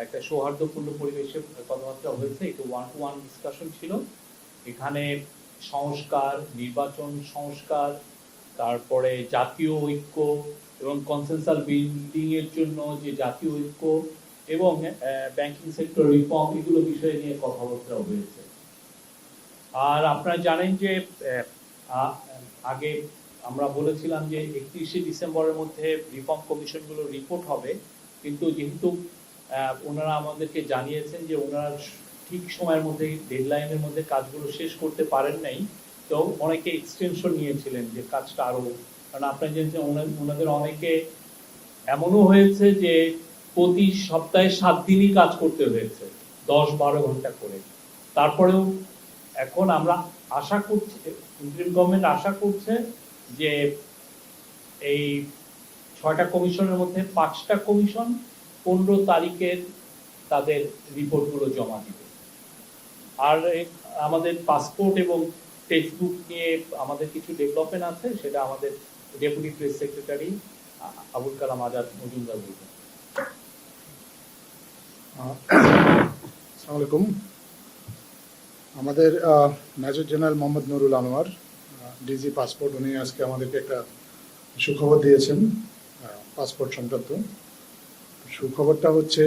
একটা সৌহার্দ্যপূর্ণ পরিবেশে কথাবার্তা হয়েছে, একটু ওয়ান টু ওয়ান ডিসকাশন ছিল। এখানে সংস্কার, নির্বাচন সংস্কার, তারপরে জাতীয় ঐক্য এবং কনসেনসাস বিল্ডিং এর জন্য যে জাতীয় ঐক্য এবং ব্যাংকিং সেক্টর রিফর্ম, এগুলো বিষয় নিয়ে কথাবার্তা হয়েছে। আর আপনারা জানেন যে আগে আমরা বলেছিলাম যে 31শে ডিসেম্বরের মধ্যে রিফর্ম কমিশনগুলো রিপোর্ট হবে, কিন্তু যেহেতু ওনারা আমাদেরকে জানিয়েছেন যে ওনারা ঠিক সময়ের মধ্যে, ডেডলাইনের মধ্যে কাজগুলো শেষ করতে পারেন নাই, তো অনেকে এক্সটেনশন নিয়েছিলেন যে কাজটা আরো, কারণ আপনারা জানেন ওনাদের অনেকে এমনও হয়েছে যে প্রতি সপ্তাহে 7 দিনই কাজ করতে হয়েছে, 10-12 ঘন্টা করে। তারপরেও এখন আমরা আশা করছি, ইন্টারিম গভর্নমেন্ট আশা করছে যে এই 6টা কমিশনের মধ্যে 5টা কমিশন 15 তারিখের তাদের রিপোর্টগুলো জমা দিবে। আর আমাদের পাসপোর্ট এবং টেক্সটবুক নিয়ে আমাদের কিছু ডেভেলপমেন্ট আছে, সেটা আমাদের deputy press secretary Abul Kalam Azad Majumdar বলবেন। আসসালামু আলাইকুম। আমাদের major general Mohammad Nurul Anwar, DG passport, উনি আজকে আমাদেরকে একটা সুখবর দিয়েছেন পাসপোর্ট সংক্রান্ত। সুখবরটা হচ্ছে,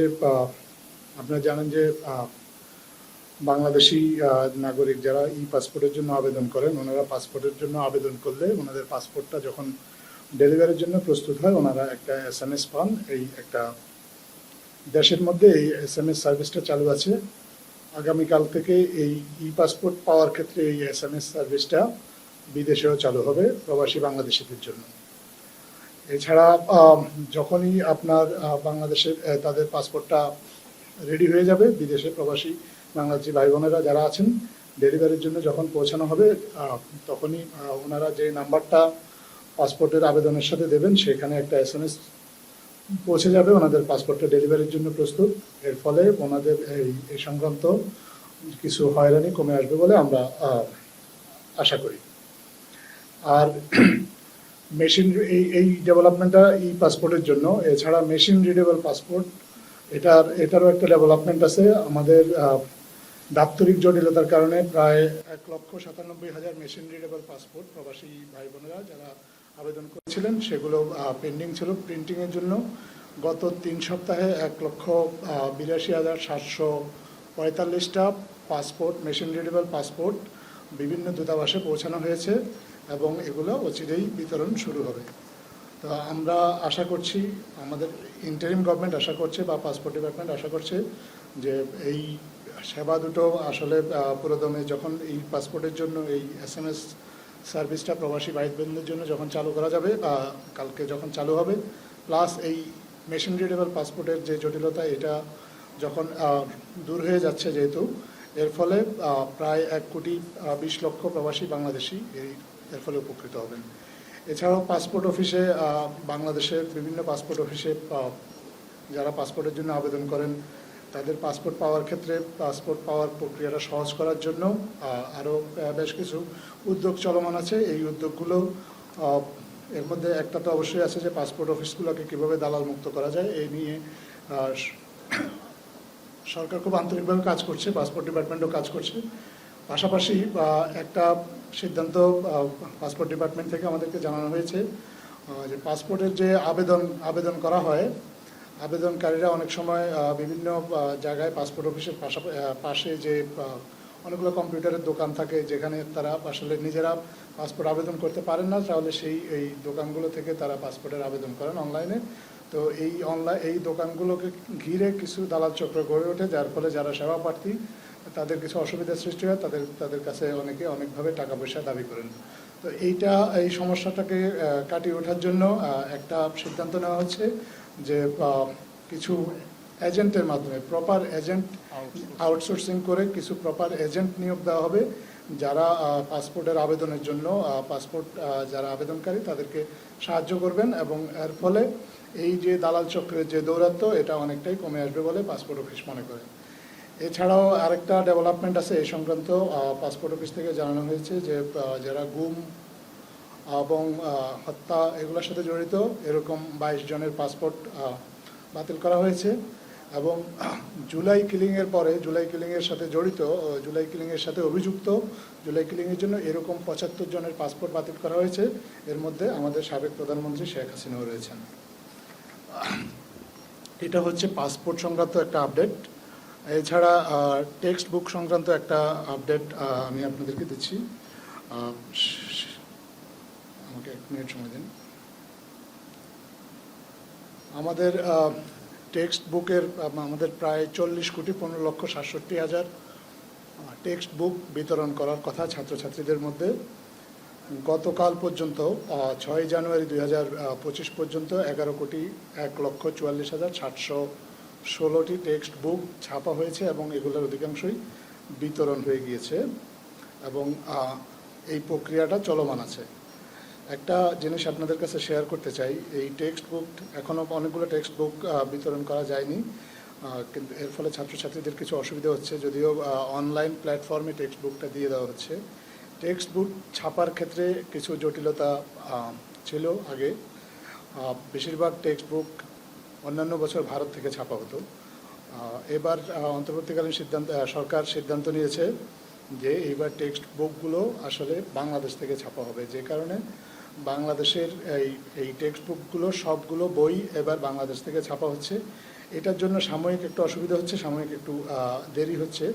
আপনারা জানেন যে বাংলাদেশি নাগরিক যারা ই পাসপোর্টের জন্য আবেদন করেন, ওনারা পাসপোর্টের জন্য আবেদন করলে ওনাদের পাসপোর্টটা যখন ডেলিভারির জন্য প্রস্তুত হয়, ওনারা একটা SMS পান। এই একটা দেশের মধ্যে এই SMS সার্ভিসটা চালু আছে। আগামীকাল থেকে এই ই পাসপোর্ট পাওয়ার ক্ষেত্রে এই SMS সার্ভিসটা বিদেশেও চালু হবে প্রবাসী বাংলাদেশিদের জন্য। এছাড়া যখনই আপনার বাংলাদেশের তাদের পাসপোর্টটা রেডি হয়ে যাবে, বিদেশে প্রবাসী বাংলাদেশি ভাই বোনেরা যারা আছেন, ডেলিভারির জন্য যখন পৌঁছানো হবে, তখনই ওনারা যে নাম্বারটা পাসপোর্টের আবেদনের সাথে দেবেন, সেখানে একটা SMS পৌঁছে যাবে, ওনাদের পাসপোর্টটা ডেলিভারির জন্য প্রস্তুত। এর ফলে ওনাদের এই সংক্রান্ত কিছু হয়রানি কমে আসবে বলে আমরা আশা করি। আর মেশিন এই ডেভেলপমেন্টটা ই পাসপোর্টের জন্য। এছাড়া মেশিন রিডেবল পাসপোর্ট, এটারও একটা ডেভেলপমেন্ট আছে। আমাদের দাপ্তরিক জটিলতার কারণে প্রায় 1,97,000 মেশিন রিডেবল পাসপোর্ট প্রবাসী ভাই বোনেরা যারা আবেদন করেছিলেন, সেগুলো পেন্ডিং ছিল প্রিন্টিংয়ের জন্য। গত 3 সপ্তাহে 1,82,745টা পাসপোর্ট, মেশিন রিডেবল পাসপোর্ট বিভিন্ন দূতাবাসে পৌঁছানো হয়েছে এবং এগুলো অচিরেই বিতরণ শুরু হবে। তো আমরা আশা করছি, আমাদের ইন্টারিম গভর্নমেন্ট আশা করছে বা পাসপোর্ট ডিপার্টমেন্ট আশা করছে যে এই সেবা দুটো আসলে পুরোদমে যখন এই পাসপোর্টের জন্য এই SMS সার্ভিসটা প্রবাসী ভাই বোনদের জন্য যখন চালু করা যাবে, বা কালকে যখন চালু হবে, প্লাস এই মেশিন রিডেবল পাসপোর্টের যে জটিলতা, এটা যখন দূর হয়ে যাচ্ছে, যেহেতু এর ফলে প্রায় 1,20,00,000 প্রবাসী বাংলাদেশি এর ফলে উপকৃত হবেন। এছাড়াও পাসপোর্ট অফিসে, বাংলাদেশের বিভিন্ন পাসপোর্ট অফিসে যারা পাসপোর্টের জন্য আবেদন করেন, তাদের পাসপোর্ট পাওয়ার ক্ষেত্রে পাসপোর্ট পাওয়ার প্রক্রিয়াটা সহজ করার জন্য আরও বেশ কিছু উদ্যোগ চলমান আছে। এই উদ্যোগগুলো, এর মধ্যে একটা তো অবশ্যই আছে যে পাসপোর্ট অফিসগুলোকে কীভাবে দালাল মুক্ত করা যায়, এই নিয়ে সরকার খুব আন্তরিকভাবে কাজ করছে, পাসপোর্ট ডিপার্টমেন্টও কাজ করছে। পাশাপাশি একটা সিদ্ধান্ত পাসপোর্ট ডিপার্টমেন্ট থেকে আমাদেরকে জানানো হয়েছে যে পাসপোর্টের যে আবেদন করা হয়, আবেদনকারীরা অনেক সময় বিভিন্ন জায়গায় পাসপোর্ট অফিসের পাশে যে অনেকগুলো কম্পিউটারের দোকান থাকে, যেখানে তারা আসলে নিজেরা পাসপোর্ট আবেদন করতে পারেন না, তাহলে এই দোকানগুলো থেকে তারা পাসপোর্টের আবেদন করেন অনলাইনে। তো এই দোকানগুলোকে ঘিরে কিছু দালাল চক্র গড়ে ওঠে, যার ফলে যারা সেবা প্রার্থী তাদের কিছু অসুবিধার সৃষ্টি হয়, তাদের কাছে অনেকভাবে টাকা পয়সা দাবি করেন। তো এই সমস্যাটাকে কাটিয়ে ওঠার জন্য একটা সিদ্ধান্ত নেওয়া হচ্ছে যে কিছু এজেন্টের মাধ্যমে, প্রপার এজেন্ট আউটসোর্সিং করে কিছু প্রপার এজেন্ট নিয়োগ দেওয়া হবে, যারা পাসপোর্টের আবেদনের জন্য পাসপোর্ট যারা আবেদনকারী তাদেরকে সাহায্য করবেন, এবং এর ফলে এই যে দালাল চক্রের যে দৌরাত্ম্য, এটা অনেকটাই কমে আসবে বলে পাসপোর্ট অফিস মনে করে। এছাড়াও আরেকটা ডেভেলপমেন্ট আছে এই সংক্রান্ত, পাসপোর্ট অফিস থেকে জানানো হয়েছে যে যারা গুম এবং হত্যা এগুলোর সাথে জড়িত এরকম 22 জনের পাসপোর্ট বাতিল করা হয়েছে, এবং জুলাই কিলিংয়ের পরে জুলাই কিলিংয়ের সাথে জড়িত, জুলাই কিলিংয়ের সাথে অভিযুক্ত, জুলাই কিলিংয়ের জন্য এরকম 75 জনের পাসপোর্ট বাতিল করা হয়েছে। এর মধ্যে আমাদের সাবেক প্রধানমন্ত্রী শেখ হাসিনাও রয়েছেন। এটা হচ্ছে পাসপোর্ট সংক্রান্ত একটা আপডেট। এছাড়া টেক্সট বুক সংক্রান্ত একটা আপডেট আমি আপনাদেরকে দিচ্ছি। আমাকে 1 মিনিট সময় দিন। আমাদের টেক্সট বুকের আমাদের প্রায় 40,15,67,000 টেক্সট বুক বিতরণ করার কথা ছাত্রছাত্রীদের মধ্যে। গতকাল পর্যন্ত 6 জানুয়ারি 2025 পর্যন্ত 11,01,44,716টি টেক্সট বুক ছাপা হয়েছে এবং এগুলোর অধিকাংশই বিতরণ হয়ে গিয়েছে এবং এই প্রক্রিয়াটা চলমান আছে। একটা জিনিস আপনাদের কাছে শেয়ার করতে চাই, এই টেক্সট বুক এখনও অনেকগুলো টেক্সট বুক বিতরণ করা যায়নি, কিন্তু এর ফলে ছাত্রছাত্রীদের কিছু অসুবিধা হচ্ছে, যদিও অনলাইন প্ল্যাটফর্মে টেক্সট বুকটা দিয়ে দেওয়া হচ্ছে। টেক্সট বুক ছাপার ক্ষেত্রে কিছু জটিলতা ছিল আগে। বেশিরভাগ টেক্সট বুক অন্যান্য বছর ভারত থেকে ছাপা হতো। এবার অন্তর্বর্তীকালীন সরকার সিদ্ধান্ত নিয়েছে যে এইবার টেক্সট বুকগুলো আসলে বাংলাদেশ থেকে ছাপা হবে, যে কারণে বাংলাদেশের এই টেক্সট বুকগুলো সবগুলো বই এবার বাংলাদেশ থেকে ছাপা হচ্ছে। এটার জন্য সাময়িক একটু অসুবিধা হচ্ছে, সাময়িক একটু দেরি হচ্ছে,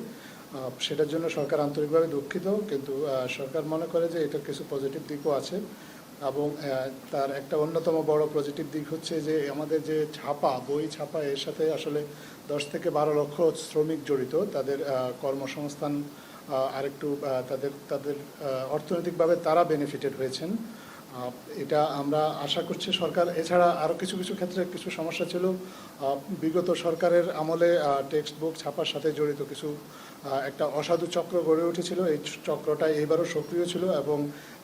সেটার জন্য সরকার আন্তরিকভাবে দুঃখিত। কিন্তু সরকার মনে করে যে এটার কিছু পজিটিভ দিকও আছে এবং তার একটা অন্যতম বড় পজিটিভ দিক হচ্ছে যে আমাদের যে বই ছাপা, এর সাথে আসলে 10 থেকে 12 লক্ষ শ্রমিক জড়িত, তাদের কর্মসংস্থান আরেকটু তাদের অর্থনৈতিকভাবে তারা বেনিফিটেড হয়েছেন। এটা আমরা আশা করছি সরকার। এছাড়া আরও কিছু ক্ষেত্রে কিছু সমস্যা ছিল বিগত সরকারের আমলে, টেক্সট বুক ছাপার সাথে জড়িত কিছু একটা অসাধু চক্র গড়ে উঠেছিল। এই চক্রটা এইবারও সক্রিয় ছিল এবং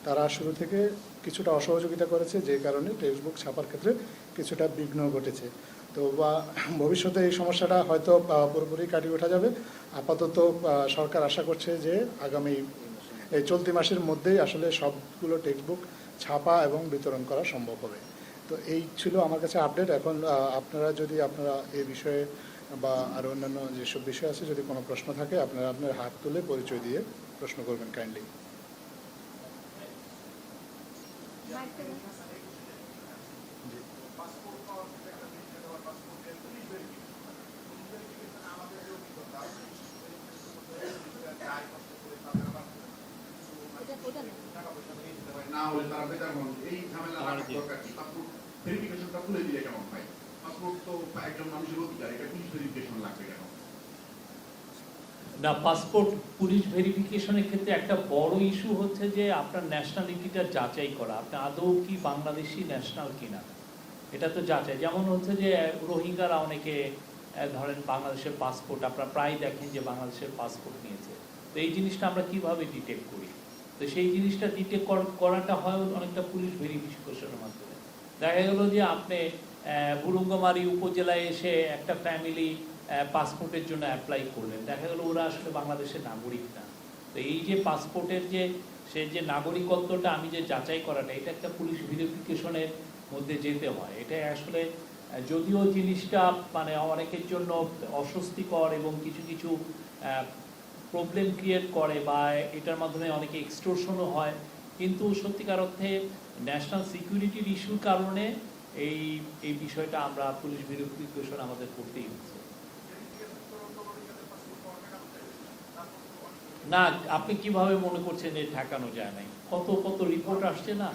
তারা শুরু থেকে কিছুটা অসহযোগিতা করেছে, যে কারণে টেক্সট বুক ছাপার ক্ষেত্রে কিছুটা বিঘ্ন ঘটেছে। তো ভবিষ্যতে এই সমস্যাটা হয়তো পুরোপুরি কাটিয়ে ওঠা যাবে। আপাতত সরকার আশা করছে যে আগামী এই চলতি মাসের মধ্যেই আসলে সবগুলো টেক্সট বুক ছাপা এবং বিতরণ করা সম্ভব হবে। তো এই ছিল আমার কাছে আপডেট। এখন আপনারা এই বিষয়ে বা আরও অন্যান্য যেসব বিষয় আছে, যদি কোনো প্রশ্ন থাকে আপনারা আপনার হাত তুলে পরিচয় দিয়ে প্রশ্ন করবেন কাইন্ডলি। না হলে তারা বেতন এই ঝামেলা রাখার দরকার কি? পাসপোর্ট ভেরিফিকেশনটা খুলে দিলে কেমন হয়? পাসপোর্ট তো একজন মানুষের অধিকার, এটা পুলিশ ভেরিফিকেশন লাগবে কেন? না, পাসপোর্ট পুলিশ ভেরিফিকেশনের ক্ষেত্রে একটা বড় ইস্যু হচ্ছে যে আপনার ন্যাশনালিটিটা যাচাই করা, আপনি আদৌ কি বাংলাদেশি ন্যাশনাল কিনা, এটা তো যাচাই। যেমন হচ্ছে যে রোহিঙ্গারা অনেকে ধরেন বাংলাদেশের পাসপোর্ট, আপনারা প্রায় দেখেন যে বাংলাদেশের পাসপোর্ট নিয়েছে। তো এই জিনিসটা আমরা কিভাবে ডিটেক্ট করি? তো সেই জিনিসটা ডিটেক্ট করাটা হয় অনেকটা পুলিশ ভেরিফিকেশনের মাধ্যমে। দেখা গেল যে আপনি বুরুঙ্গমারি উপজেলায় এসে একটা ফ্যামিলি পাসপোর্টের জন্য অ্যাপ্লাই করলেন, দেখা গেল ওরা আসলে বাংলাদেশের নাগরিক না। তো এই যে পাসপোর্টের যে নাগরিকত্বটা আমি যে যাচাই করাটা, এটা একটা পুলিশ ভেরিফিকেশনের মধ্যে যেতে হয়। এটা আসলে যদিও জিনিসটা মানে অনেকের জন্য অস্বস্তিকর এবং কিছু প্রবলেম ক্রিয়েট করে বা এটার মাধ্যমে অনেকে এক্সটোরশনও হয়, কিন্তু সত্যিকার অর্থে ন্যাশনাল সিকিউরিটির ইস্যুর কারণে এই বিষয়টা আমরা পুলিশ ভেরিফিকেশন আমাদের করতেই হচ্ছে। না, আপনি কিভাবে মনে করছেন যে ঠেকানো যায় নাই? কত রিপোর্ট আসছে না,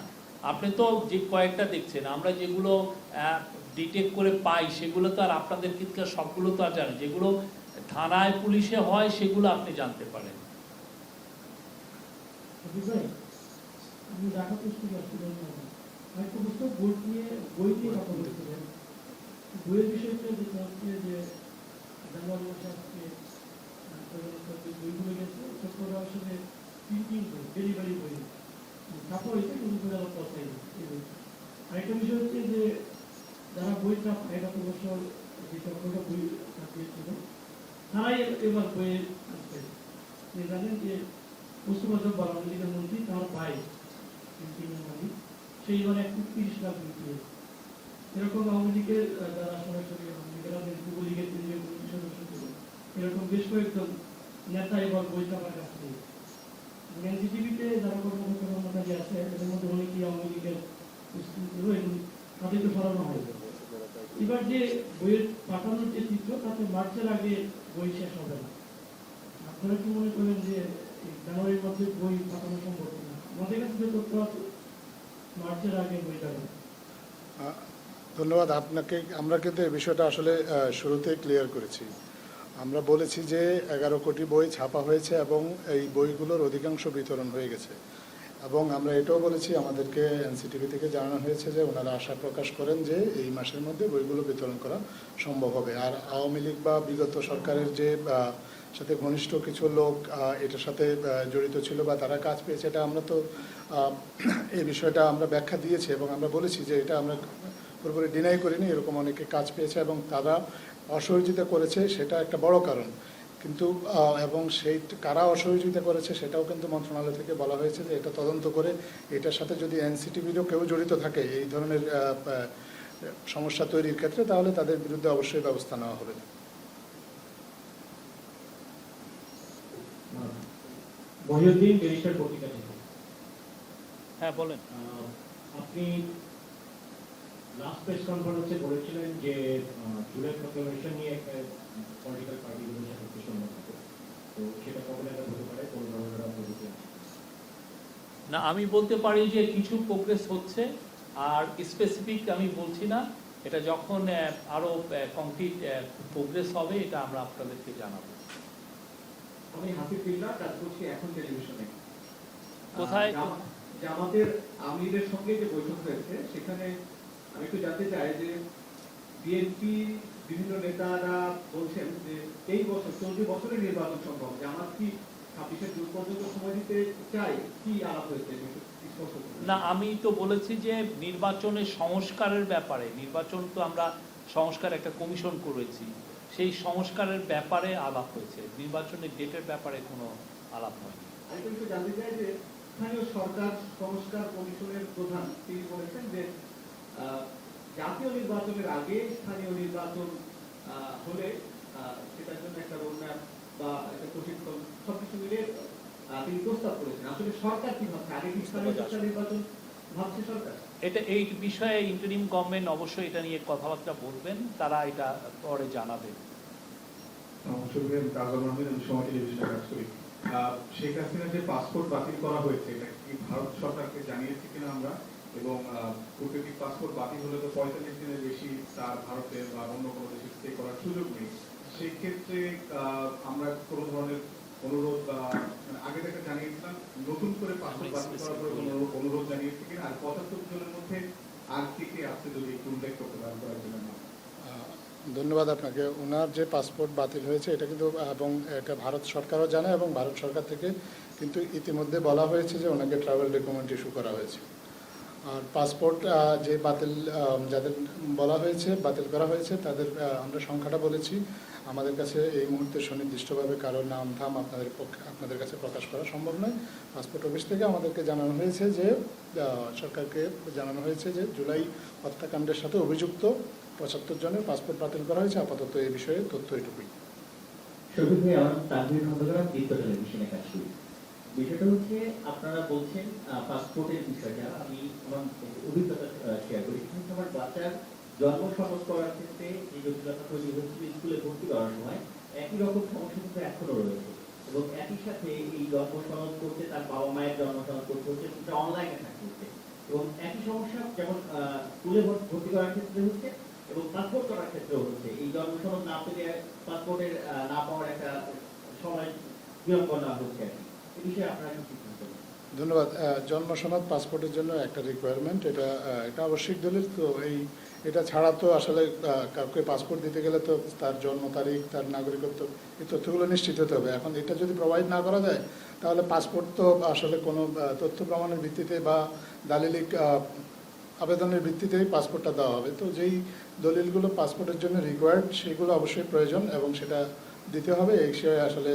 আপনি তো যে কয়েকটা দেখছেন, আমরা যেগুলো ডিটেক্ট করে পাই সেগুলো তো আর আপনাদের ক্ষেত্রে সবগুলো তো আর জানেন, যেগুলো থানায় পুলিশে হয় সেগুলো আপনি জানতে পারেন। আমি ঢাকা থেকে আসছি, একটা পুস্তক বই নিয়ে কথা বলছিলেন। বইয়ের বিষয়টা যেটা হচ্ছে যে জানুয়ারি মাসে আজকে বইগুলো গেছে, সবগুলো আসলে প্রিন্টিং বই, ডেলিভারি বই ছাপা হয়েছে, কিন্তু করে আবার পৌঁছাই না। আরেকটা বিষয় হচ্ছে যে যারা বই ছাপায় গত বছর যে সবগুলো বই ছাপিয়েছিল, তারাই এবার বইয়ে আসবে। জানেন যে মুস্তফা জব্বার আওয়ামী লীগের মন্ত্রী, তার ভাই সেইবার 130 লাখ বিক্রি। এরকম আওয়ামী লীগের যারা সরাসরি আওয়ামী লীগের যুবলীগের সদস্য ছিল, এরকম বেশ কয়েকজন নেতা এবার বই ছাপার কাছ থেকে এনসিটিভিতে যারা কর্মকর্তাকারী আছে এদের মধ্যে অনেকেই আওয়ামী লীগের ছিল এবং তাদেরকে সরানো হয়। এবার যে বইয়ের পাঠানোর যে চিত্র তাতে মার্চের আগে বই শেষ হবে না। আপনারা কি মনে করেন যে জানুয়ারির মধ্যে বই পাঠানো সম্ভব কিনা? আমাদের কাছে যে তথ্য আছে মার্চের আগে বই যাবে। ধন্যবাদ আপনাকে। আমরা কিন্তু এই বিষয়টা আসলে শুরুতেই ক্লিয়ার করেছি। আমরা বলেছি যে 11 কোটি বই ছাপা হয়েছে এবং এই বইগুলোর অধিকাংশ বিতরণ হয়ে গেছে, এবং আমরা এটাও বলেছি আমাদেরকে এনসিটিভি থেকে জানানো হয়েছে যে ওনারা আশা প্রকাশ করেন যে এই মাসের মধ্যে বইগুলো বিতরণ করা সম্ভব হবে। আর আওয়ামী লীগ বা বিগত সরকারের যে সাথে ঘনিষ্ঠ কিছু লোক এটার সাথে জড়িত ছিল বা তারা কাজ পেয়েছে, এটা আমরা তো এই বিষয়টা আমরা ব্যাখ্যা দিয়েছি এবং আমরা বলেছি যে এটা আমরা পুরোপুরি ডিনাই করিনি, এরকম অনেকে কাজ পেয়েছে এবং তারা অসহযোগিতা করেছে, সেটা একটা বড় কারণ। কিন্তু এবং সেই কারা অসহযোগিতা করেছে সেটাও কিন্তু মন্ত্রণালয় থেকে বলা হয়েছে যে এটা তদন্ত করে এটার সাথে যদি এনসিটিভিরও কেউ জড়িত থাকে এই ধরনের সমস্যা তৈরির ক্ষেত্রে, তাহলে তাদের বিরুদ্ধে অবশ্যই ব্যবস্থা নেওয়া হবে। মহিউদ্দিন ব্যারিস্টার পত্রিকা থেকে। হ্যাঁ বলেন। আপনি লাস্ট প্রেস কনফারেন্সে বলেছিলেন যে জুলাই প্রক্লামেশন নিয়ে একটা পলিটিক্যাল পার্টিগুলোর সাথে কিছু সম্পর্ক, তো সেটা কখন একটা হতে পারে, কোন ধরনের পদ্ধতি আছে? না, আমি বলতে পারি যে কিছু প্রোগ্রেস হচ্ছে, আর স্পেসিফিক আমি বলছি না। এটা যখন আরো কংক্রিট প্রোগ্রেস হবে এটা আমরা আপনাদেরকে জানাবো। আমি হাফিজুল্লাহ, কাজ করছি এখন টেলিভিশনে। কোথায়? জামাতের আমিরের সঙ্গে যে বৈঠক হয়েছে সেখানে আমি একটু জানতে চাই যে বিএনপি বিভিন্ন নেতারা বলছেন যে এই বছর চলতি বছরের নির্বাচন সম্ভব। জামাত কি 26 জুন পর্যন্ত সময় দিতে চাই? কি আলাপ হয়েছে স্পষ্ট করুন। না, আমি তো বলেছি যে নির্বাচনের সংস্কারের ব্যাপারে, নির্বাচন তো আমরা সংস্কার একটা কমিশন করেছি, সেই সংস্কারের ব্যাপারে আলাপ হয়েছে, নির্বাচনের ডেটের ব্যাপারে কোনো আলাপ হয়নি। আমি একটু জানতে চাই যে স্থানীয় সরকার সংস্কার কমিশনের প্রধান তিনি বলেছেন যে জাতীয় নির্বাচনের আগে স্থানীয় নির্বাচন হলে সেটার জন্য একটা রোডম্যাপ বা একটা প্রশিক্ষণ সবকিছু মিলে তিনি প্রস্তাব করেছেন। আসলে সরকার কি ভাবছে, আগে কি স্থানীয় সরকার নির্বাচন ভাবছে সরকার? এটা এই বিষয়ে ইন্টারিম গভর্নমেন্ট অবশ্যই এটা নিয়ে কথাবার্তা বলবেন, তারা এটা পরে জানাবেন। সময় টেলিভিশনে কাজ করি। শেখ হাসিনার যে পাসপোর্ট বাতিল করা হয়েছে এটা কি ভারত সরকারকে জানিয়েছে কিনা আমরা, এবং কূটনৈতিক পাসপোর্ট বাতিল হলে তো 45 দিনের বেশি তার ভারতে বা অন্য কোনো দেশে স্টে করার সুযোগ নেই। সেই ক্ষেত্রে আমরা কোনো ধরনের অনুরোধ বা আগে থেকে জানিয়েছিলাম, নতুন করে পাসপোর্ট বাতিল করার পরে কোনো অনুরোধ জানিয়েছে কিনা, আর 75 জনের মধ্যে আর কে কে আছে যদি একটু উল্লেখ করতে পারেন কয়েকজনের নাম। ধন্যবাদ আপনাকে। ওনার যে পাসপোর্ট বাতিল হয়েছে এটা কিন্তু, এবং এটা ভারত সরকারও জানে, এবং ভারত সরকার থেকে কিন্তু ইতিমধ্যে বলা হয়েছে যে ওনাকে ট্রাভেল ডকুমেন্ট ইস্যু করা হয়েছে। আর পাসপোর্ট যে যাদের বলা হয়েছে বাতিল করা হয়েছে তাদের আমরা সংখ্যাটা বলেছি। আমাদের কাছে এই মুহূর্তে সুনির্দিষ্টভাবে কারোর নাম ধাম আপনাদের কাছে প্রকাশ করা সম্ভব নয়। পাসপোর্ট অফিস থেকে আমাদেরকে জানানো হয়েছে যে সরকারকে জানানো হয়েছে যে জুলাই হত্যাকাণ্ডের সাথে অভিযুক্ত 75 জনের পাসপোর্ট বাতিল করা হয়েছে। আপাতত এই বিষয়ে তথ্য এটুকুই। শফিক ভাই, আমার তানভীর খন্দকার, দীপ্ত টেলিভিশনে কাজ করি। বিষয়টা হচ্ছে আপনারা বলছেন পাসপোর্টের বিষয়টা, আমি আমার অভিজ্ঞতা শেয়ার করি। কিন্তু আমার বাচ্চার জন্ম সনদ করার ক্ষেত্রে যে জটিলতা তৈরি হচ্ছিল স্কুলে ভর্তি করার সময়, একই রকম সমস্যা কিন্তু এখনো রয়েছে, এবং একই সাথে এই জন্ম সনদ করতে তার বাবা মায়ের জন্ম সনদ করতে হচ্ছে, সেটা অনলাইনে থাকতে হচ্ছে, এবং একই সমস্যা যেমন স্কুলে ভর্তি করার ক্ষেত্রে হচ্ছে এবং পাসপোর্ট করার ক্ষেত্রেও হচ্ছে। এই জন্ম সনদ না পেলে পাসপোর্টের না পাওয়ার একটা সময় বিলম্ব না হচ্ছে আর কি। এই বিষয়ে আপনারা কি সিদ্ধান্ত নেন? ধন্যবাদ। জন্ম সনদ পাসপোর্টের জন্য একটা রিকোয়ারমেন্ট, এটা আবশ্যিক দলিল। তো এটা ছাড়া তো আসলে কাউকে পাসপোর্ট দিতে গেলে তো তার জন্ম তারিখ, তার নাগরিকত্ব, এই তথ্যগুলো নিশ্চিত হতে হবে। এখন এটা যদি প্রোভাইড না করা যায় তাহলে পাসপোর্ট তো আসলে কোনো তথ্য প্রমাণের ভিত্তিতে বা দালিলিক আবেদনের ভিত্তিতেই পাসপোর্টটা দেওয়া হবে। তো যেই দলিলগুলো পাসপোর্টের জন্য রিকোয়ার্ড সেগুলো অবশ্যই প্রয়োজন এবং সেটা দিতে হবে। এই বিষয়ে আসলে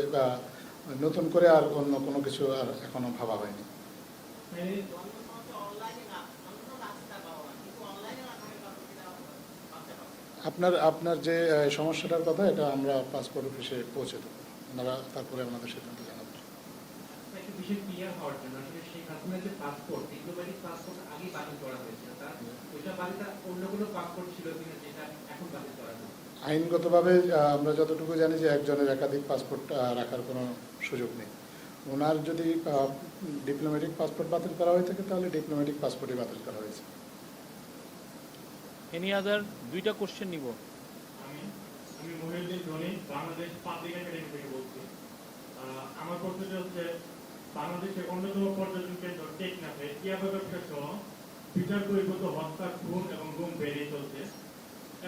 নতুন করে আর অন্য কোনো কিছু আর এখনো ভাবা হয়নি। আপনার আপনার যে সমস্যাটার কথা এটা আমরা পাসপোর্ট অফিসে পৌঁছে দেবো, ওনারা তারপরে আমাদের সিদ্ধান্ত জানাবেন। একটা বিষয় ক্লিয়ার হওয়ার জন্য আসলে শেখ হাসিনার যে পাসপোর্ট, ডিপ্লোম্যাটিক পাসপোর্ট আগে বাতিল করা হয়েছিল, তার ওইটা বাতিল অন্য কোনো পাসপোর্ট ছিল কিনা যেটা এখন বাতিল করা হয়েছে? আইনগতভাবে আমরা যতটুকু জানি যে একজনের একাধিক পাসপোর্ট রাখার কোনো সুযোগ নেই। ওনার যদি ডিপ্লোম্যাটিক পাসপোর্ট বাতিল করা হয়ে থাকে তাহলে ডিপ্লোম্যাটিক পাসপোর্টই বাতিল করা হয়েছে। Any other? দুইটা কোশ্চেন নিব। আমি মহিউদ্দিন ধনী, বাংলাদেশ পাবলিক একাডেমি থেকে বলছি। আমার প্রশ্নটি হচ্ছে, বাংলাদেশের অন্যতম পর্যটন কেন্দ্র টেকনাফে ইয়াবা ব্যবসা সহ বিচার বহির্ভূত হত্যা, খুন এবং গুম বেড়েই চলছে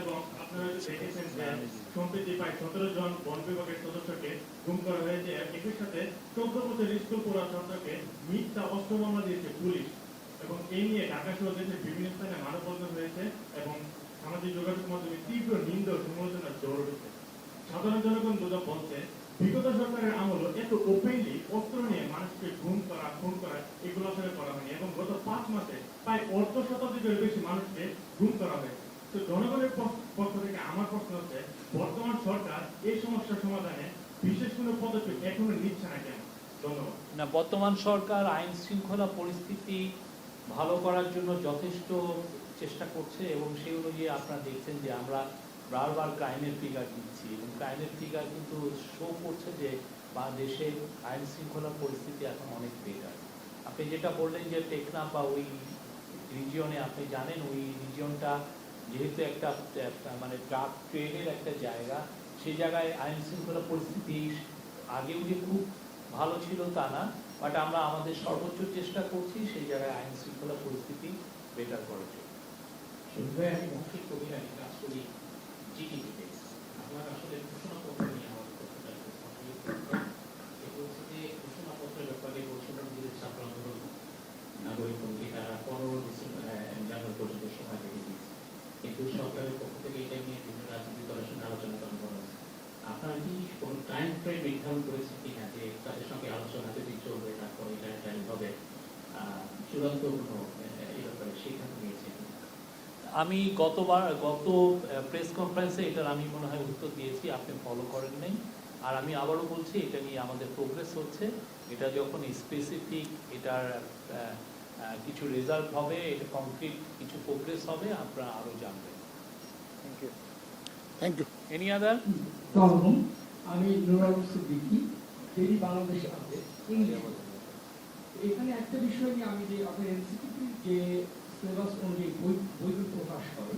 এবং আপনারা দেখেছেন যে সম্প্রতি প্রায় 17 জন বন বিভাগের সদস্যকে গুম করা হয়েছে। একই সাথে 14 বছরের স্কুল পড়ুয়া ছাত্রকে মিথ্যা অস্ত্র মামলা দিয়েছে পুলিশ এবং এই নিয়ে ঢাকা সহ দেশের বিভিন্ন স্থানে মানববন্ধন হয়েছে এবং সামাজিক যোগাযোগ মাধ্যমে তীব্র নিন্দা ও সমালোচনার জোর উঠেছে। সাধারণ জনগণ দুদক বলছে, বিগত সরকারের আমল এত ওপেনলি অস্ত্র নিয়ে মানুষকে গুম করা, খুন করা এগুলো আসলে করা হয়নি এবং গত 5 মাসে প্রায় অর্ধ শতাধিকের বেশি মানুষকে গুম করা হয়েছে। তো জনগণের পক্ষ থেকে আমার প্রশ্ন হচ্ছে, বর্তমান সরকার এই সমস্যার সমাধানে বিশেষ কোনো পদক্ষেপ এখনো নিচ্ছে না কেন? ধন্যবাদ। না, বর্তমান সরকার আইন শৃঙ্খলা পরিস্থিতি ভালো করার জন্য যথেষ্ট চেষ্টা করছে এবং সেই অনুযায়ী আপনারা দেখছেন যে আমরা বারবার ক্রাইমের ফিগার দিচ্ছি এবং ক্রাইমের ফিগার কিন্তু শো করছে যে দেশে আইন শৃঙ্খলা পরিস্থিতি এখন অনেক বেটার। আপনি যেটা বললেন যে টেকনাফ বা ওই রিজিয়নে, আপনি জানেন ওই রিজিয়নটা যেহেতু একটা মানে ড্রাগ ট্রেডের একটা জায়গা, সেই জায়গায় আইন শৃঙ্খলা পরিস্থিতি আগেও যে খুব ভালো ছিল তা না, বাট আমরা আমাদের সর্বোচ্চ চেষ্টা করছি সেই জায়গায় আইন শৃঙ্খলা পরিস্থিতি বেটার করার জন্য। শুনবে আমি মৌখিক কবিতা নিয়ে কাজ করি জিটিভিতে। আপনার আসলে ঘোষণাপত্র নিয়ে আমাদের কথাটা এটা হচ্ছে যে ঘোষণাপত্রের ব্যাপারে ঘোষণা দিতে ছাত্র আন্দোলন নাগরিক কমিটি তারা 15 ডিসেম্বর জানুয়ারি পর্যন্ত সময় রেখে দিয়েছে, কিন্তু সরকারের পক্ষ থেকে এটা নিয়ে বিভিন্ন রাজনৈতিক দলের সঙ্গে আলোচনা করা হয়েছে। আপনারা কি কোনো টাইম ফ্রেম নির্ধারণ করেছেন কিনা যে তাদের সঙ্গে আলোচনা যদি চলবে, তারপরে এটা টাইম হবে চূড়ান্ত কোনো এই ব্যাপারে সিদ্ধান্ত নিয়েছেন? আমি গত প্রেস কনফারেন্সে এটার আমি মনে হয় উত্তর দিয়েছি, আপনি ফলো করেন নাই। আর আমি আবারও বলছি এটা নিয়ে আমাদের প্রোগ্রেস হচ্ছে। এটা যখন স্পেসিফিক এটার কিছু রেজাল্ট হবে, এটা কংক্রিট কিছু প্রোগ্রেস হবে, আপনারা আরও জানবেন। Thank you. Any other? আমি নুরুল সিদ্দিকী, ডেইলি বাংলাদেশ আছে ইংলিশ। এখানে একটা বিষয় নিয়ে আমি যে আপনার এনসিটিভি যে সিলেবাস অনুযায়ী বইগুলো প্রকাশ করে,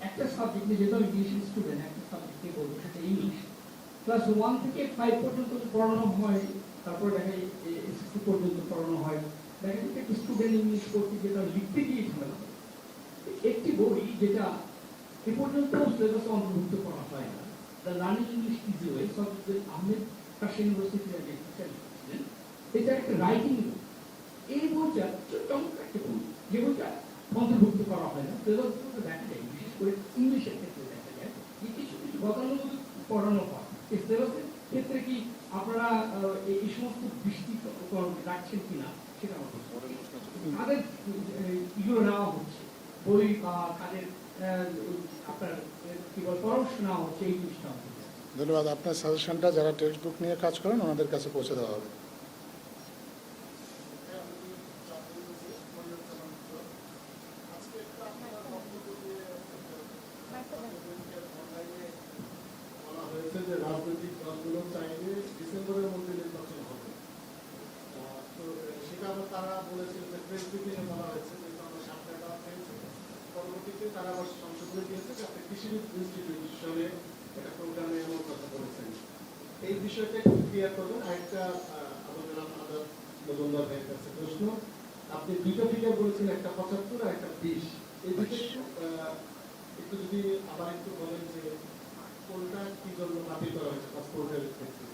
একটা সাবজেক্ট নিয়ে যেহেতু ইংলিশ স্টুডেন্ট, একটা সাবজেক্টে বলবো সেটা ইংলিশ। ক্লাস 1 থেকে 5 পর্যন্ত পড়ানো হয়, তারপরে দেখা যায় এসএসসি পর্যন্ত পড়ানো হয়। দেখা যায় একটা স্টুডেন্ট ইংলিশ পড়তে গিয়ে তার লিখতে গিয়ে ঝামেলা হয়। একটি বই যেটা এ পর্যন্ত সিলেবাসে অন্তর্ভুক্ত করা হয় না, the learning English easy way, software Ahmed Kashi ইউনিভার্সিটির একজন টিচার লিখেছিলেন। এটা একটা রাইটিং বই। এই বইটা চমৎকার একটা বই, যে বইটা অন্তর্ভুক্ত করা হয় না। সিলেবাস দেখা যায়, বিশেষ করে ইংলিশের ক্ষেত্রে দেখা যায় যে কিছু কিছু গতানুগতিক পড়ানো হয়। এই সিলেবাসের ক্ষেত্রে কি আপনারা এই সমস্ত দৃষ্টিকোণ রাখছেন কিনা সেটা আমার প্রশ্ন। কাদের ইগুলো নেওয়া হচ্ছে, বই বা কাদের আপনার কি বল পরামর্শ নেওয়া হচ্ছে, এই জিনিসটা ধন্যবাদ। আপনার সাজেশনটা যারা টেক্সট বুক নিয়ে কাজ করেন ওনাদের কাছে পৌঁছে দেওয়া হবে। যে রাজনৈতিক দলগুলো চাইলে ডিসেম্বরের মধ্যে নির্বাচন হবে, তো সেটা আবার তারা বলেছিল যে প্রেস ব্রিফিংয়ে বলা হয়েছে, যেহেতু আমরা সামনে দেওয়া হয়েছে, পরবর্তীতে তারা আবার সংসদে দিয়েছে যে আপনি কৃষি ইনস্টিটিউশনে একটা প্রোগ্রামে এমন কথা বলেছেন। এই বিষয়টা একটু ক্লিয়ার করবেন। আরেকটা আমাদের আদালত মজুমদার ভাইয়ের কাছে প্রশ্ন, আপনি দুইটা ফিগার বলেছেন, একটা 75 আর একটা 20, এই দিকে একটু যদি আবার একটু বলেন যে কোনটা কি জন্য বাতিল করা হয়েছে পাসপোর্টের ক্ষেত্রে।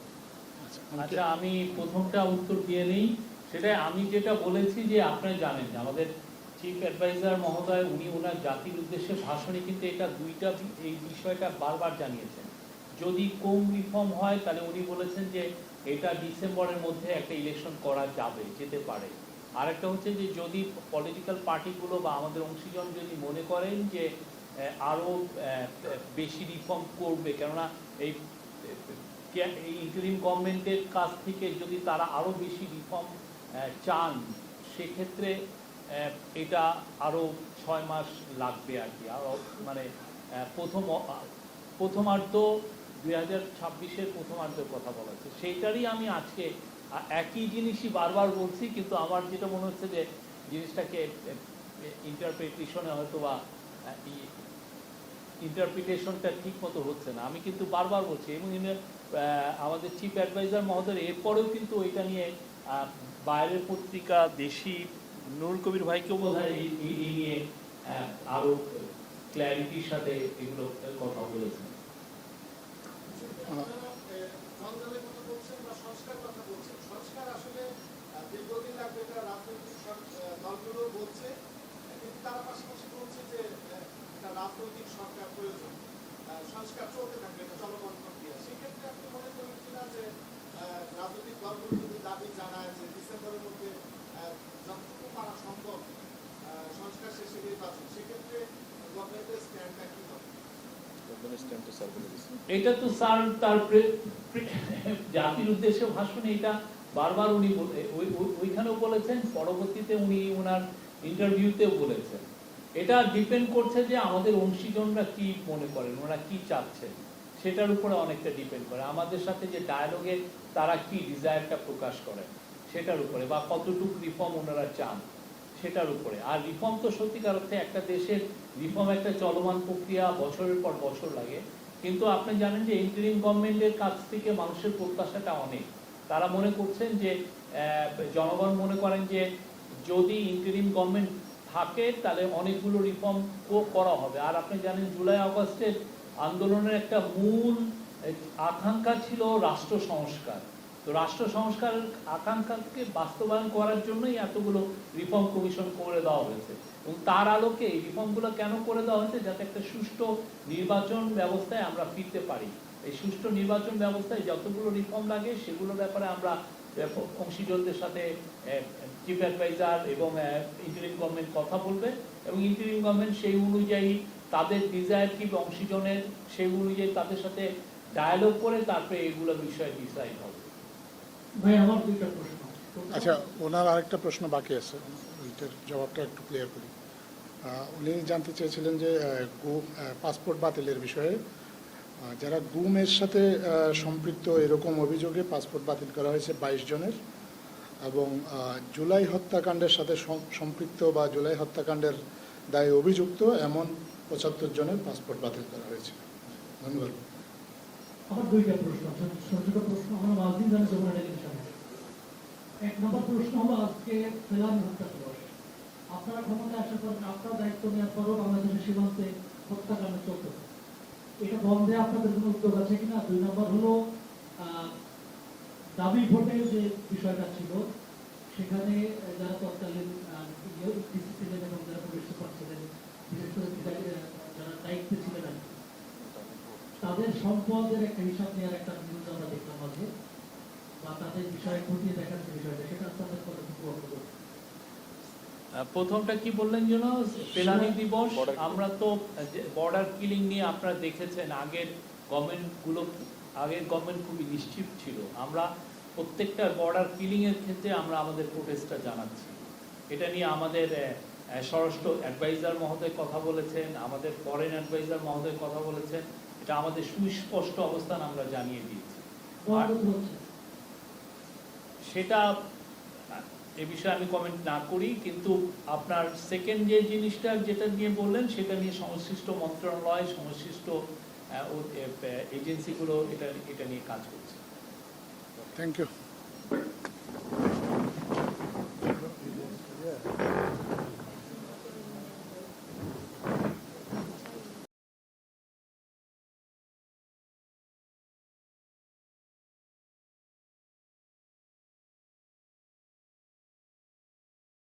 আচ্ছা, আমি প্রথমটা উত্তর দিয়ে নেই। সেটা আমি যেটা বলেছি যে আপনারা জানেন যে আমাদের চিফ অ্যাডভাইজার মহোদয় উনি ওনার জাতির উদ্দেশ্যে ভাষণে কিন্তু এটা এই বিষয়টা বারবার জানিয়েছেন। যদি কম রিফর্ম হয় তাহলে উনি বলেছেন যে এটা ডিসেম্বরের মধ্যে একটা ইলেকশন করা যেতে পারে। আরেকটা হচ্ছে যে যদি পলিটিক্যাল পার্টিগুলো বা আমাদের অংশীজন যদি মনে করেন যে আরও বেশি রিফর্ম করবে, কেননা এই ইন্টারিম গভর্নমেন্টের কাছ থেকে যদি তারা আরও বেশি রিফর্ম চান, সেক্ষেত্রে এটা আরও 6 মাস লাগবে আর কি। আরও মানে প্রথমার্ধ 2026-এর প্রথমার্ধের কথা বলা হচ্ছে, সেইটারই আমি আজকে একই জিনিসই বারবার বলছি, কিন্তু আমার যেটা মনে হচ্ছে যে জিনিসটাকে ইন্টারপ্রিটেশনে হয়তো বা ইন্টারপ্রিটেশনটা ঠিক মতো হচ্ছে না। আমি কিন্তু বারবার বলছি, এবং আমাদের চিফ অ্যাডভাইজার মহোদয় এরপরেও কিন্তু এটা নিয়ে বাইরের পত্রিকা দেশি নুরুল কবির ভাইকেও বোধ হয় এই নিয়ে আরও ক্ল্যারিটির সাথে এগুলো কথা বলেছেন। জঞ্জালের কথা বলছেন বা সংস্কার কথা বলছেন, সংস্কার আসলে দীর্ঘদিন লাগবে, এটা রাজনৈতিক দলগুলো বলছে, কিন্তু তারা পাশাপাশি বলছে যে একটা রাজনৈতিক সরকার প্রয়োজন, সংস্কার চলতে থাকবে, এটা চলমান প্রক্রিয়া। সেক্ষেত্রে আপনি মনে করেন কিনা যে রাজনৈতিক দলগুলো যদি দাবি জানায় যে ডিসেম্বরের মধ্যে যতটুকু পারা সম্ভব সংস্কার শেষে নির্বাচন, সেক্ষেত্রে গভর্নমেন্টের স্ট্যান্ডটা কি হবে? এটা তো স্যার তার জাতির উদ্দেশ্যে ভাষণে এটা বারবার উনি ওইখানেও বলেছেন, পরবর্তীতে উনি ওনার ইন্টারভিউতেও বলেছেন। এটা ডিপেন্ড করছে যে আমাদের অংশীজনরা কি মনে করেন, ওনারা কি চাচ্ছেন, সেটার উপরে অনেকটা ডিপেন্ড করে। আমাদের সাথে যে ডায়ালগে তারা কি ডিজায়ারটা প্রকাশ করেন সেটার উপরে, বা কতটুকু রিফর্ম ওনারা চান সেটার উপরে। আর রিফর্ম তো সত্যিকার অর্থে একটা দেশের রিফর্ম একটা চলমান প্রক্রিয়া, বছরের পর বছর লাগে। কিন্তু আপনি জানেন যে ইন্টারিম গভর্নমেন্টের কাছ থেকে মানুষের প্রত্যাশাটা অনেক। তারা মনে করছেন যে জনগণ মনে করেন যে যদি ইন্টারিম গভর্নমেন্ট থাকে তাহলে অনেকগুলো রিফর্ম করা হবে। আর আপনি জানেন জুলাই আগস্টের আন্দোলনের একটা মূল আকাঙ্ক্ষা ছিল রাষ্ট্র সংস্কার। তো রাষ্ট্র সংস্কারের আকাঙ্ক্ষাকে বাস্তবায়ন করার জন্যই এতগুলো রিফর্ম কমিশন করে দেওয়া হয়েছে, এবং তার আলোকে এই রিফর্মগুলো কেন করে দেওয়া হয়েছে, যাতে একটা সুষ্ঠু নির্বাচন ব্যবস্থায় আমরা ফিরতে পারি। এই সুষ্ঠু নির্বাচন ব্যবস্থায় যতগুলো রিফর্ম লাগে সেগুলোর ব্যাপারে আমরা অংশীজনদের সাথে চিফ অ্যাডভাইজার এবং ইন্টারিম গভর্নমেন্ট কথা বলবে, এবং ইন্টারিম গভর্নমেন্ট সেই অনুযায়ী তাদের ডিজায়ার কি অংশীজনের সেই অনুযায়ী তাদের সাথে ডায়ালগ করে তারপরে এগুলো বিষয়ে ডিসাইড হবে। ভাই আমার দুইটা প্রশ্ন। আচ্ছা, ওনার আরেকটা প্রশ্ন বাকি আছে, ওইটার জবাবটা একটু ক্লিয়ার করি। উনি জানতে চেয়েছিলেন যে পাসপোর্ট বাতিলের বিষয়ে যারা গুমের সাথে সম্পৃক্ত এরকম অভিযোগে পাসপোর্ট বাতিল করা হয়েছে 22 জনের, এবং জুলাই হত্যাকাণ্ডের সাথে সম্পৃক্ত বা জুলাই হত্যাকাণ্ডের দায়ে অভিযুক্ত এমন 75 জনের পাসপোর্ট বাতিল করা হয়েছে। ধন্যবাদ। আমার দুইটা প্রশ্ন, ছোট ছোট প্রশ্ন। আমার মাঝদিন জানে যমুনা টেলিভিশনে 1 নম্বর প্রশ্ন হলো, আজকে ফেলানি হত্যা দিবস। আপনারা ক্ষমতায় আসার পর, আপনার দায়িত্ব নেওয়ার পরও বাংলাদেশের সীমান্তে হত্যাকাণ্ড চলতেছে, এটা বন্ধে আপনাদের কোনো উদ্যোগ আছে কিনা? 2 নম্বর হলো দাবি ভোটে যে বিষয়টা ছিল, সেখানে যারা তৎকালীন ডিসিপ্লিন এবং যারা পুলিশ সুপার ছিলেন, বিশেষ করে যারা দায়িত্বে ছিলেন, তাদের সম্পদের একটা হিসাব নেওয়ার একটা নিউজ আমরা দেখলাম মাঝে, বা তাদের বিষয়ে খতিয়ে দেখার যে বিষয়টা, সেটা আপনাদের কতটুকু অবগত? প্রথমটা কি বললেন যেন, পেলানি দিবস। আমরা তো বর্ডার কিলিং নিয়ে আপনারা দেখেছেন, আগের গভর্নমেন্ট খুবই নিশ্চিত ছিল। আমরা প্রত্যেকটা বর্ডার কিলিং এর ক্ষেত্রে আমরা আমাদের প্রোটেস্টটা জানাচ্ছি। এটা নিয়ে আমাদের স্বরাষ্ট্র অ্যাডভাইজার মহোদয় কথা বলেছেন, আমাদের ফরেন অ্যাডভাইজার মহোদয় কথা বলেছেন। এটা আমাদের সুস্পষ্ট অবস্থান আমরা জানিয়ে দিয়েছি। সেটা এ বিষয়ে আমি কমেন্ট না করি, কিন্তু আপনার সেকেন্ড যে জিনিসটা যেটা নিয়ে বললেন, সেটা নিয়ে সংশ্লিষ্ট মন্ত্রণালয়, সংশ্লিষ্ট এজেন্সিগুলো এটা নিয়ে কাজ করছে। Thank you.